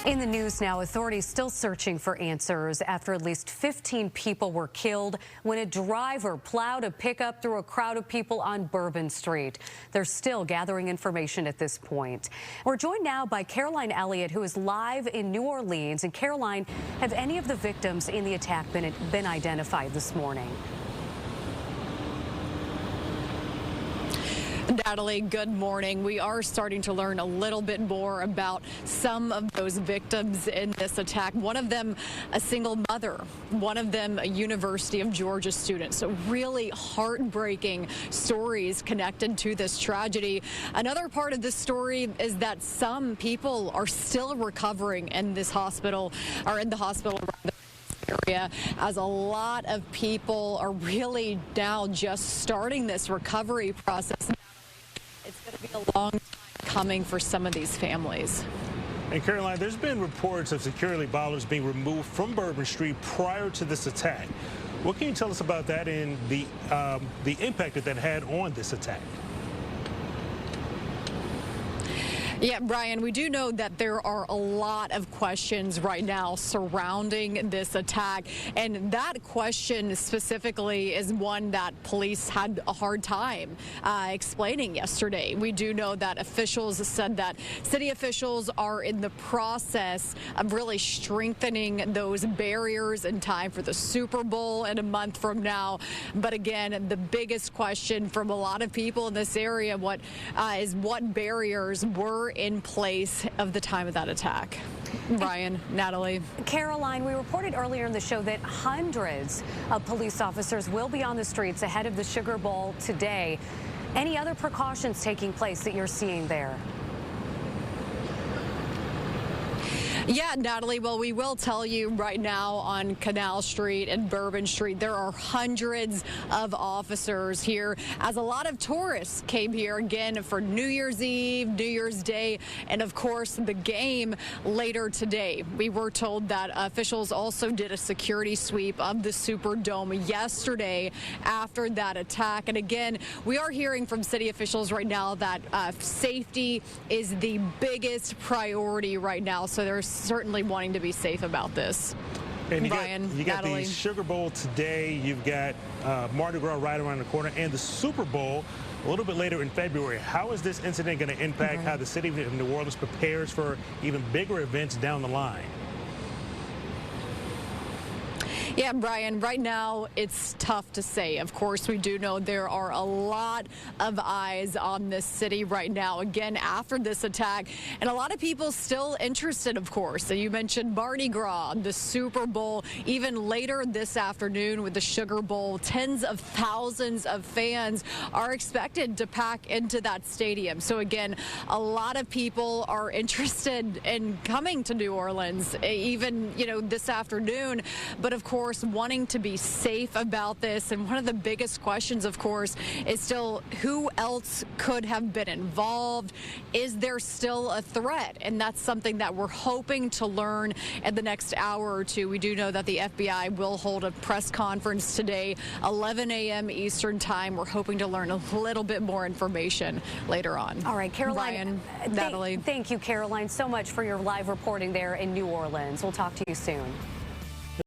In the news now, authorities still searching for answers after at least 15 people were killed when a driver plowed a pickup through a crowd of people on Bourbon Street. They're still gathering information at this point. We're joined now by Caroline Elliott, who is live in New Orleans. And Caroline, have any of the victims in the attack been identified this morning? Natalie, good morning. We are starting to learn a little bit more about some of those victims in this attack. One of them, a single mother. One of them, a University of Georgia student. So really heartbreaking stories connected to this tragedy. Another part of this story is that some people are still recovering in this hospital, or in the hospital around the area, as a lot of people are really now just starting this recovery process. It's going to be a long time coming for some of these families. And Caroline, there's been reports of security bollards being removed from Bourbon Street prior to this attack. What can you tell us about that and the impact that had on this attack? Yeah, Brian, we do know that there are a lot of questions right now surrounding this attack. And that question specifically is one that police had a hard time explaining yesterday. We do know that officials said that city officials are in the process of really strengthening those barriers in time for the Super Bowl in a month from now. But again, the biggest question from a lot of people in this area is what barriers were in place of the time of that attack. Brian, Natalie. Caroline, we reported earlier in the show that hundreds of police officers will be on the streets ahead of the Sugar Bowl today. Any other precautions taking place that you're seeing there? Yeah, Natalie, well, we will tell you right now on Canal Street and Bourbon Street, there are hundreds of officers here as a lot of tourists came here again for New Year's Eve, New Year's Day, and of course the game later today. We were told that officials also did a security sweep of the Superdome yesterday after that attack. And again, we are hearing from city officials right now that safety is the biggest priority right now. So there's certainly wanting to be safe about this. And Brian, you got Natalie. the Sugar Bowl today. You've got Mardi Gras right around the corner, and the Super Bowl a little bit later in February. How is this incident going to impact how the city of New Orleans prepares for even bigger events down the line? Yeah, Brian, right now it's tough to say. Of course, we do know there are a lot of eyes on this city right now, again, after this attack. And a lot of people still interested, of course. So you mentioned Mardi Gras, the Super Bowl, even later this afternoon with the Sugar Bowl. Tens of thousands of fans are expected to pack into that stadium. So again, a lot of people are interested in coming to New Orleans, even, this afternoon. But of course, wanting to be safe about this. And one of the biggest questions, of course, is still who else could have been involved? Is there still a threat? And that's something that we're hoping to learn in the next hour or two. We do know that the FBI will hold a press conference today, 11 a.m. Eastern time. We're hoping to learn a little bit more information later on. All right, Caroline. Brian, Natalie. Thank you, Caroline, so much for your live reporting there in New Orleans. We'll talk to you soon.